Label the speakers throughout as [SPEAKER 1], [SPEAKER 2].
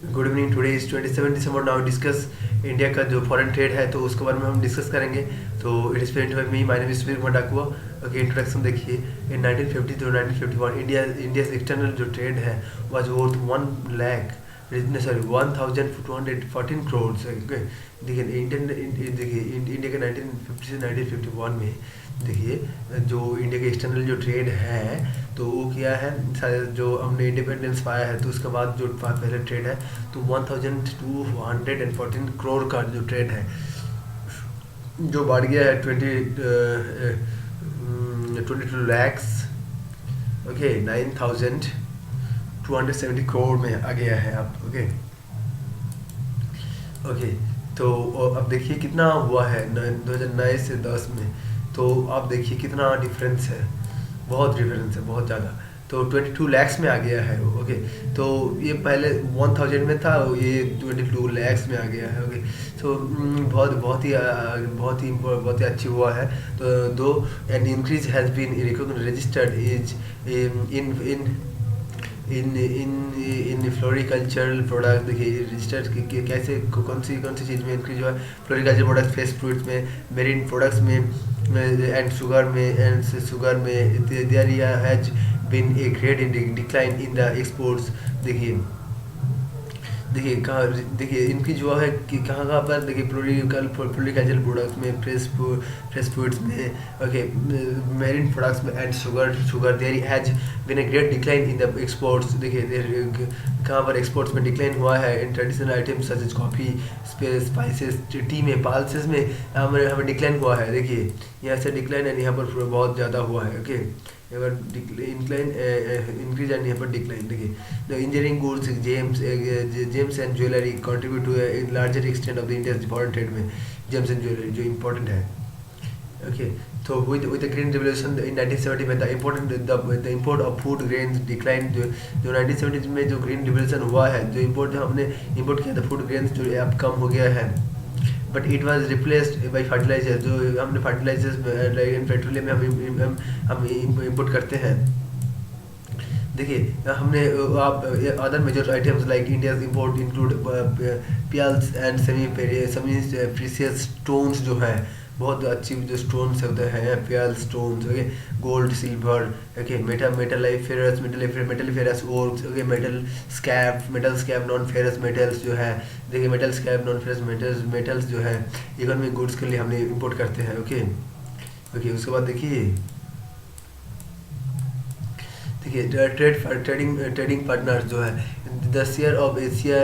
[SPEAKER 1] Good evening. Today is 27 December. Now discuss India का जो foreign trade है तो उसके बारे में हम डिस्कस करेंगे। तो it is paint by me, my name is Subir Kumar Dakua. Okay, introduction देखिए। इन 1950 टू 1951 इंडिया एक्सटर्नल जो ट्रेड है was worth 1 lakh, sorry 1214 crore. Okay, देखिए इंडिया के 1950 से 1951 में देखिए जो इंडिया के एक्सटर्नल जो ट्रेड है तो वो क्या है, जो हमने इंडिपेंडेंस पाया है तो उसके बाद जो पहले ट्रेड है तो 1214 करोड़ का जो ट्रेड है, जो बढ़ गया है 22 लैक्स, ओके, 9270 करोड़ में आ गया है अब। ओके ओके, तो अब देखिए कितना हुआ है 2009 से 10 में। तो आप देखिए कितना डिफरेंस है, बहुत डिफरेंस है, बहुत ज़्यादा। तो 22 लैक्स में आ गया है। ओके, तो ये पहले 1000 में था, ये 22 लैक्स में आ गया है। ओके, तो बहुत ही अच्छी हुआ है। तो दो an increase has been registered is in in in floricultural product. देखिए रजिस्टर कैसे कौन सी चीज़ में इंक्रीज हुआ है। फ्लोरिकल्चर प्रोडक्ट्स, फ्रेश फ्रूट्स में, मेरीन प्रोडक्ट्स में एंड शुगर में there has been a great decline in the exports. देखिए देखिए कहाँ, देखिए इनकी जो है कि कहाँ पर देखिए फ्लोरिकल्चर प्रोडक्ट्स में, फ्रेश फूड्स में, ओके, मेरीन प्रोडक्ट्स में and sugar there has been a great decline in the exports. देखिए कहाँ पर एक्सपोर्ट्स में डिक्लाइन हुआ है in traditional items such as coffee, spices, tea में, पल्सेस में हमें डिक्लाइन हुआ है। देखिए यहाँ से डिक्लाइन है, यहाँ पर बहुत ज़्यादा हुआ है। ओके, यहाँ पर इंक्लाइन इंक्रीज एंड यहाँ पर डिक्लाइन। देखिए the engineering goods, gems and jewellery contribute to a larger extent of the India foreign trade में। जेम्स एंड ज्वेलरी जो इम्पोर्टेंट है। ओके, तो with the green revolution in 1970 में the import of food grains decline. जो 1970 में जो green revolution हुआ है, जो इम्पोर्ट हमने इम्पोर्ट किया था फूड ग्रेन्स, जो अब कम हो गया है। But it was replaced by fertiliser. जो हमने फर्टिलाइजर्स पेट्रोलियम में हम इम्पोर्ट करते हैं। देखिए हमने आप other major items like India import include pearls and semi precious stones, जो है बहुत अच्छी जो स्टोन्स होते हैं, pearl stones, okay, gold, silver, okay, metal ferrous ores, okay, metal scrap non ferrous metals जो है। देखिए metal scrap non ferrous metals जो है इकोनॉमिक गुड्स के लिए हमने इंपोर्ट करते हैं। ओके ओके, उसके बाद देखिए ट्रेडिंग पार्टनर्स जो है, the share of Asia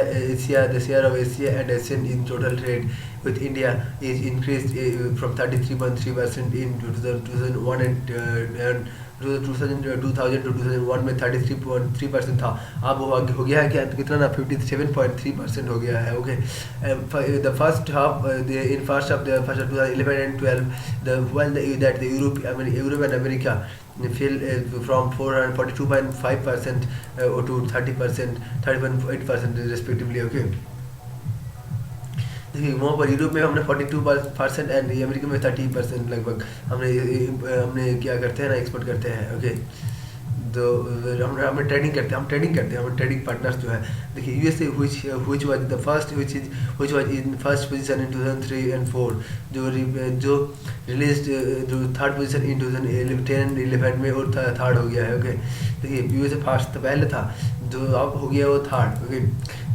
[SPEAKER 1] and Asian in total trade with India is increased from 33.3% in 2001 and 2000 to 2001 में 33.3% था। अब हो गया है क्या, कितना ना 57.3% हो गया है। Okay, the first half in first of 2011 and 12 the Europe and America fell from 42.5% to 30.8% respectively। Okay, देखिए वहाँ पर यूरोप में हमने 42% एंड अमेरिका में 30% लगभग हमने क्या करते हैं ना, एक्सपोर्ट करते हैं। ओके, तो हम ट्रेडिंग करते हैं, हम ट्रेडिंग पार्टनर्स जो है। देखिए USA which was the first which was in first position in 2003 and 4, जो रिलीज जो थर्ड पोजीशन इन 2010 एंड 11 में और थर्ड हो गया है। ओके, देखिए यूएसए फर्स्ट तो पहले था, जो अब हो गया वो third. Okay,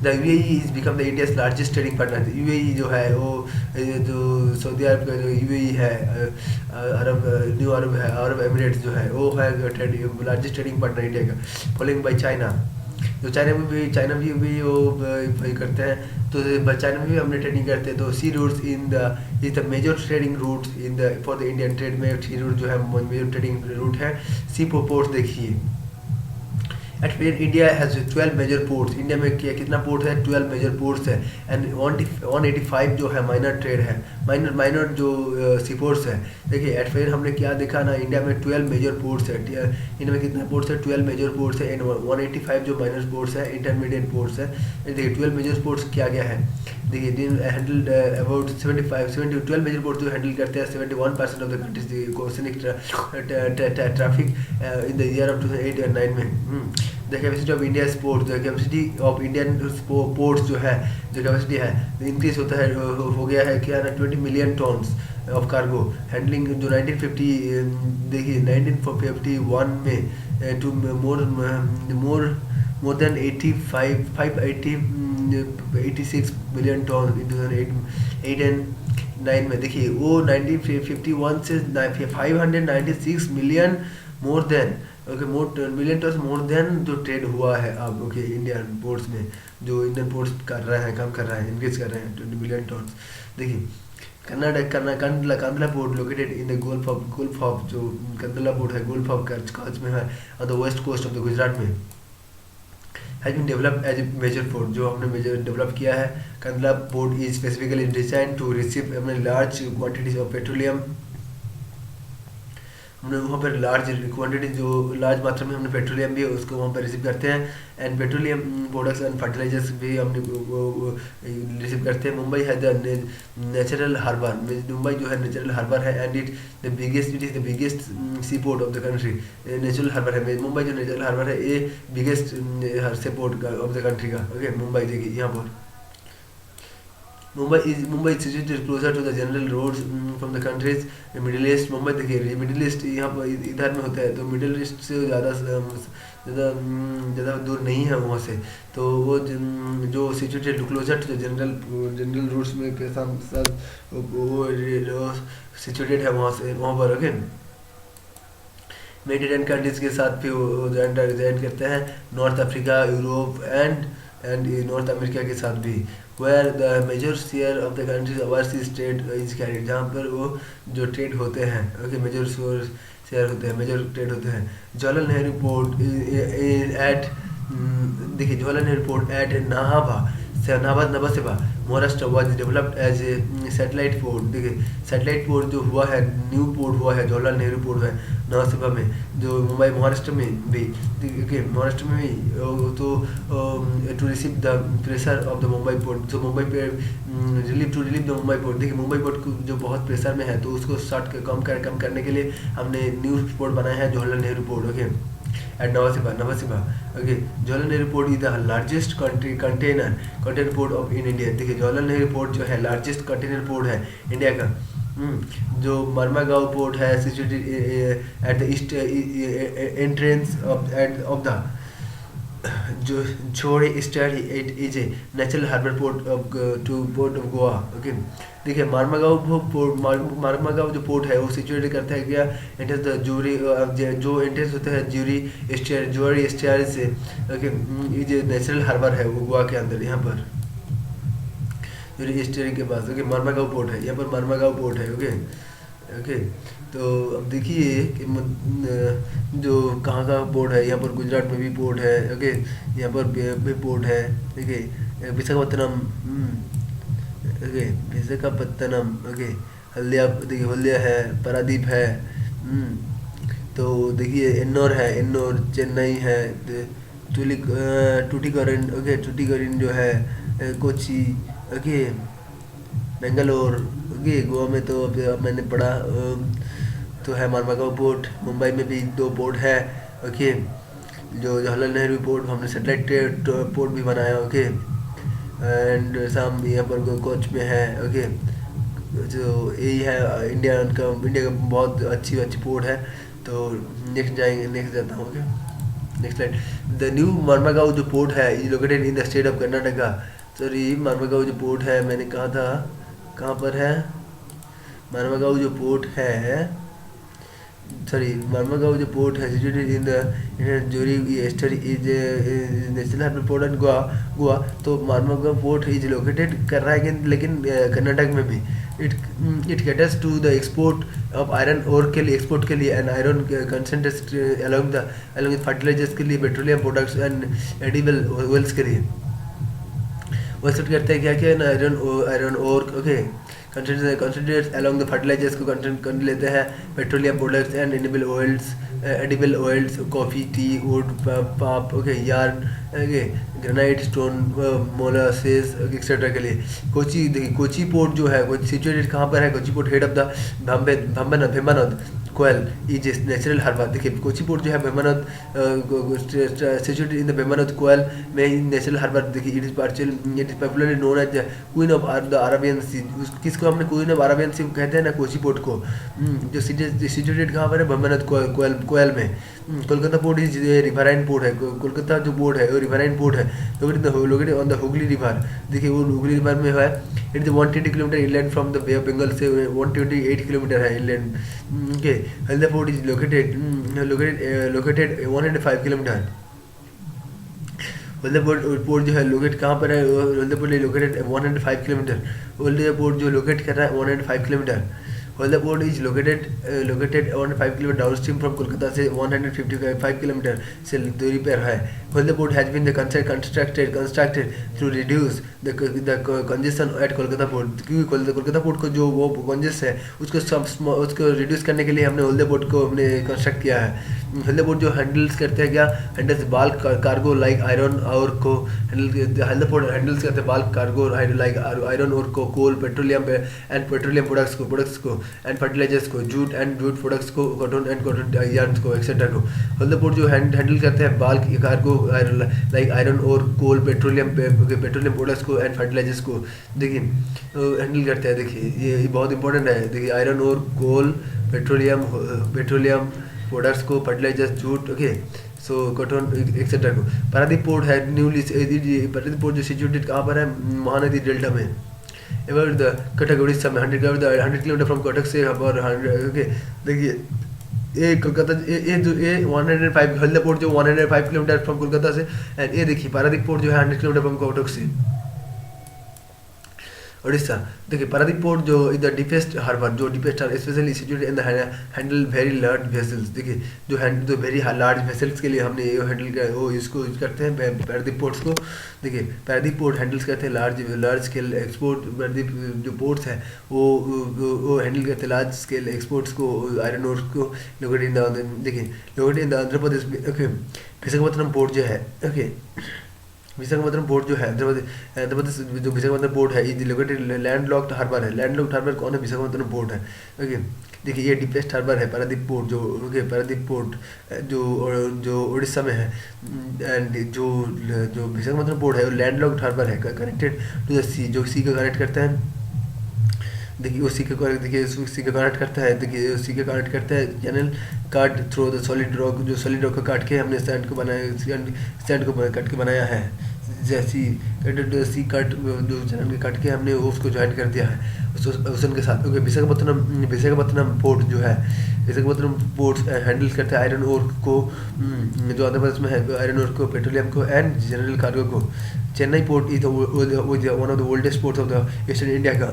[SPEAKER 1] the UAE is become the India's largest trading partner. UAE जो है वो जो सऊदी अरब का जो यूएई है, न्यू अरब एमिरेट्स जो है वो है लार्जेस्ट ट्रेडिंग पार्टनर इंडिया का, फॉलोइंग बाय चाइना। जो चाइना भी वो करते हैं, तो चाइना में भी हमने ट्रेडिंग करते हैं। तो sea routes is the major trading routes in the for the Indian trade में। सी रूट जो है मेजर ट्रेडिंग रूट है। सी पोर्ट्स देखिए, एट फिर India has 12 major ports. India में कितना पोर्ट है, 12 मेजर पोर्ट्स है एंड 185 जो है माइनर ट्रेड है, माइनर जो सी पोर्ट्स है। देखिए एट फिर हमने क्या देखा ना, इंडिया में 12 मेजर पोर्ट्स है। इंडिया में कितना पोर्ट्स है, 12 मेजर पोर्ट्स है एंड 185 जो माइनर पोर्ट्स है, इंटरमीडिएट पोर्ट्स है। देखिए 12 मेजर पोर्ट्स क्या क्या है, देखिए हैंडल्ड अबाउट 12 मेजर पोर्ट्स जो हैंडल करते हैं 71% of the countries oceanic traffic in the year of 2008 और 2009 में। The capacity of India port, the capacity of Indian ports जो है, जो कैपेसिटी है इंक्रीज होता है, हो गया है क्या ना 20 million tons of cargo handling, जो 1950 देखिए 1951 में to more than 86 million ton in 2008 and 9 में। देखिए वो 1951 से 596 million more than, okay more million ton more than जो ट्रेड हुआ है अब, ओके इंडियन पोर्ट्स में, जो इंडियन पोर्ट्स कर रहे हैं, कम कर रहे हैं, इंक्रीज कर रहे हैं 20 मिलियन टन। देखिए Kandla port located in the gulf of जो कंडला पोर्ट है गोल्फ ऑफ कच्छ में है on the west coast of the Gujarat में, has been developed as a major port, जो हमने मेजर डेवलप किया है। Kandla port is specifically design to receive large quantities of petroleum, हमने वहाँ पर लार्ज क्वांटिटी जो लार्ज मात्रा में हमने पेट्रोलियम भी उसको वहाँ पर रिसीव करते हैं, and petroleum products and fertilisers भी हमने रिसीव करते हैं। मुंबई है द नेचुरल हार्बर, मुंबई जो है नेचुरल हार्बर है, and it is the biggest sea port of the country, natural harbour है मुंबई, जो नेचुरल हार्बर है ये biggest sea port of the country का, ओके मुंबई। देखिए यहाँ पर Mumbai is situated closer to the general roads from the countries middle east. Mumbai देखिए middle east यहाँ पर इधर में होता है, तो मिडिल ईस्ट से ज़्यादा दूर नहीं है वहाँ से, तो वो जो situated closer to the general routes में के साथ वो सिचुएटेड है वहाँ से, वहाँ पर ओके। मेडिटेरियन कंट्रीज के साथ भी वो ज्वाइन करते हैं, north Africa, Europe and north America के साथ भी, where the major share of the country's overseas trade is carried, जहाँ पर वो जो ट्रेड होते हैं, ओके मेजर शेयर होते हैं, मेजर ट्रेड होते हैं। जवाहरलाल नेहरू पोर्ट एट देखिए Jawaharlal Nehru port at Nhava Sheva Maharashtra was developed as a satellite port. देखिए सैटेलाइट पोर्ट जो हुआ है, न्यू पोर्ट हुआ है जवाहरलाल नेहरू पोर्ट है नवासेबा में, जो मुंबई महाराष्ट्र में भी, ओके महाराष्ट्र में भी, तो to receive the pressure of the Mumbai port, जो मुंबई पे रिलीव द मुंबई पोर्ट। देखिए मुंबई पोर्ट जो बहुत प्रेशर में है, तो उसको कम करने के लिए हमने न्यू पोर्ट बनाया है Jawaharlal Nehru port, okay at Nhava Sheva, okay. Jawaharlal Nehru port is the largest container port of in India. देखिए जवाहरलाल नेहरू पोर्ट जो है लार्जेस्ट कंटेनर पोर्ट है इंडिया का। जो मरमागांव पोर्ट है situated at the east entrance of the जो छोड़े स्टार it is a natural harbour port to port of Goa, okay. देखिए मारमागांव जो पोर्ट है वो सिचुएट करता है क्या, एंट्रेंस द जूरी जो एंट्रेंस होता है जोरी स्टार से, ओके ये नेचुरल हार्बर है वो गोवा के अंदर, यहाँ पर जोरी स्टार के पास, ओके मारमागांव पोर्ट है, यहाँ पर मारमागांव पोर्ट है, ओके। तो अब देखिए कि जो कहाँ पोर्ट है, यहाँ पर गुजरात में भी पोर्ट है, ओके यहाँ पर भी पोर्ट है, देखिए विशाखापत्तनम, ओके विशाखापत्तनम, ओके हल्दिया, देखिए हल्दिया है, पारादीप है, तो देखिए एन्नौर है, एन्नौर चेन्नई है, टूटिकोरिन, ओके टूटिकोरिन जो है कोची, ओके बेंगलोर, ओके गोवा में तो अब मैंने पढ़ा तो है मारमागांव पोर्ट। मुंबई में भी 2 पोर्ट है, ओके जो जवाहरलाल नेहरू पोर्ट हमने सैटेलाइट पोर्ट भी बनाया, ओके एंड साम यहाँ पर कोच में है, ओके जो यही है इंडिया का बहुत अच्छी पोर्ट है। तो नेक्स्ट जाता हूँ, okay next slide. The new Marmagao जो पोर्ट है is located in the state of Karnataka. Sorry Marmagao जो पोर्ट है मैंने कहा था कहाँ पर है, मारमागांव जो पोर्ट है मारमागांव जो पोर्ट है situated in the Zuari estuary is national harbour port and Goa. तो मारमागांव पोर्ट इज लोकेटेड कर रहा है लेकिन कर्नाटक में भी। It caters to the export of iron ore के लिए, एक्सपोर्ट के लिए and iron concentrate along fertilisers के लिए, petroleum products and edible oils के लिए वो एक्सपोर्ट करते हैं क्या ना iron ore, okay concentrates along the fertilisers को कर लेते हैं, petroleum products and edible oils, coffee, tea, wood, पाप, okay yarn, okay granite, stone, molasses etcetera के लिए। कोची, देखिए कोची पोर्ट जो है वो सिचुएटेड कहाँ पर है, Kochi port head of the Vembanad Kayal is a natural harbour. देखिए कोची पोर्ट जो है बेमानद सिचुएटेड इन द बेमानद कोयल में नेचुरल हार्बर। देखिए it is popularly known as the queen of the Arabian sea. किसको हमने क्वीन ऑफ अरेबियन सी कहते हैं ना, कोची पोर्ट को, जो सिचुएटेड कहाँ पर है, बेमानद कोयल में। Kolkata port is riverine port है, कोलकाता जो पोर्ट है वो रिवराइन पोर्ट है, located on the Hooghly river. देखिए वो हुगली रिवर में है। It is 120 kilometre inland from the Bay of Bengal से 128 किलोमीटर है inland. Okay, Haldia port is located 105 kilometre. Haldia port जो है लोकेट कहाँ पर है, Haldia port located 105 kilometre. Haldia port जो लोकेट कर रहा है 105 kilometre. Haldia port is located 105 kilometre downstream from Kolkata से 155 किलोमीटर से दूरी पर है। Haldia port has been constructed to reduce the congestion at Kolkata port. क्योंकि कोलकाता पोर्ट को जो वो कंजेस्ट है उसको रिड्यूस करने के लिए हमने हल्दिया पोर्ट को हमने कंस्ट्रक्ट किया है। हल्दिया पोर्ट जो हैंडल्स करते हैं क्या, handles bulk cargo like iron और को हल्दिया पोर्ट हैंडल्स करते हैं बाल्क कार्गो लाइक आयरन और को, कोल, पेट्रोलियम एंड पेट्रोलियम प्रोडक्ट्स को एंड फर्टिलाइजर्स को, जूट एंड जूट प्रोडक्ट्स को, कॉटन यार्न्स को एक्सेट्रा को। हल्दिया पोर्ट जो हैंडल करते हैं बाल्क कार्गो लाइक आयरन और कोल, पेट्रोलियम प्रोडक्ट्स को एंड फर्टिलाइजर्स को। देखिए हैंडल करते हैं। देखिए ये बहुत इंपॉर्टेंट है। देखिए आयरन और कोल, पेट्रोलियम प्रोडक्ट्स को, fertilisers, jute, okay, so cotton etcetera को। पारादीप पोर्ट है पारादीप पोर्ट जो सिचुएटेड कहाँ पर है, महानदी डेल्टा में। एवर द कटक उड़ीसा में 100 किलोमीटर फ्रॉम कटक से और 100, ओके। देखिए ये कोलकाता ये 105 हल्दिया पोर्ट जो 105 किलोमीटर फ्रॉम कोलकाता से, एंड ये देखिए पारादीप पोर्ट जो है 100 किलोमीटर फ्रॉम कटक से उड़ीसा। देखिए पारादीप पोर्ट जो इज द डीपेस्ट हार्बर, जो deepest harbour specially situated in the handle very large vessels. देखिए जो वेरी लार्ज वेसल्स के लिए हमने ये हैंडल वो इसको यूज करते हैं पारादीप पोर्ट्स को। देखिए पारादीप पोर्ट हैंडल्स करते हैं लार्ज स्केल एक्सपोर्ट। पारादीप जो पोर्ट्स है वो हैंडल करते हैं लार्ज स्केल एक्सपोर्ट्स को, आयरन ओर को। लोकेटेड इन द देखिए located in the Andhra Pradesh में, ओके। विशाखापत्तनम पोर्ट जो है, ओके, विशाखापत्तनम पोर्ट जो है आंध्र प्रदेश जो विशाखापत्तनम पोर्ट है इज लोकेटेड लैंडलॉक्ड हार्बर है। लैंडलॉक्ड हार्बर कौन है, विशाखापत्तनम पोर्ट है, ओके। देखिए ये डीपेस्ट हार्बर है पारादीप पोर्ट जो, ओके, पारादीप पोर्ट जो उड़ीसा में है। एंड जो विशाखापत्तनम पोर्ट है वो लैंडलॉक्ड हार्बर है, कनेक्टेड टू द सी, जो सी का कनेक्ट करता है। देखिए वो सी का कनेक्ट करता है। देखिए सी का कनेक्ट करता है चैनल काट थ्रू द सॉलिड रॉक, जो सॉलिड रॉक को काट के हमने सैंड को काट के बनाया है। जैसी सी कट जो चैनल काट के हमने उसको ज्वाइन कर दिया है ओशन के साथ, ओके। विशाखापत्तनम पोर्ट जो है, विशाखापत्तनम पोर्ट हैंडल करते हैं आयरन ओर को, जो आंध्र प्रदेश में है, आयरन ओर को, पेट्रोलियम को एंड जनरल कार्गो को। Chennai port is one of the oldest ports of the eastern India का।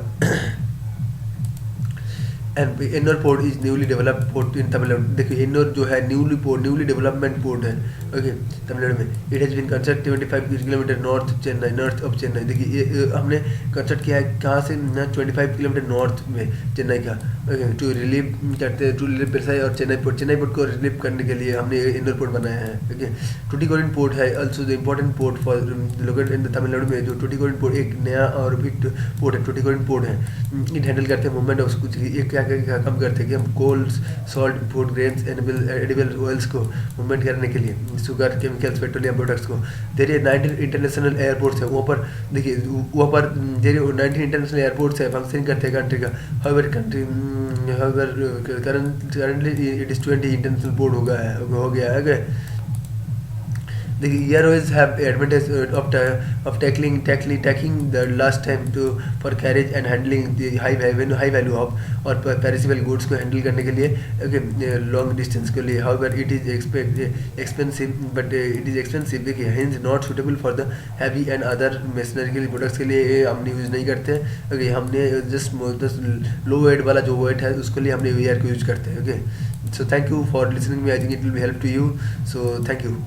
[SPEAKER 1] And Ennore port is newly developed port in Tamil Nadu. देखिए एन्नोर जो है न्यूली डेवलपमेंट पोर्ट है, ओके, तमिलनाडु में। It has been construct 25 kilometre north of Chennai. देखिए ये हमने कंस्ट्रक्ट किया है कहाँ से, 25 किलोमीटर नॉर्थ में चेन्नई का, ओके। टू रिलीव पेरसाई और चेन्नई पोर्ट को रिलीव करने के लिए हमने एन्नोर पोर्ट बनाया है, ओके। टूटिकोरिन पोर्ट है also the important port for located in Tamil Nadu में। जो टूटिकोरिन पोर्ट एक नया और बिग पोर्ट है, टूटिकोरिन पोर्ट है। इट हैंडल करते हैं मूवमेंट ऑफ कुछ एक क्या कम करते हैं कि हम coals, salt, food grains, edible oils को मूवमेंट करने के लिए, शुगर, केमिकल्स, पेट्रोलियम प्रोडक्ट्स को। देर 19 इंटरनेशनल एयरपोर्ट्स है वहाँ पर। देखिए वहाँ पर 19 इंटरनेशनल एयरपोर्ट्स है फंक्शन करते हैं कंट्री का। However currently it is 20 international port हो गया है। The airways have advantage of tackling the last time for carriage and handling the high value of और perishable goods को handle करने के लिए, okay, long distance के लिए। However, it is expensive, but it is expensive, देखिए, hence not suitable for the heavy and other machinery products के लिए हमने यूज़ नहीं करते हैं, okay। हमने just low weight वाला जो weight है उसके लिए हमने एयर को यूज़ करते हैं, okay। So thank you for listening me. I think it will be help to you. So thank you.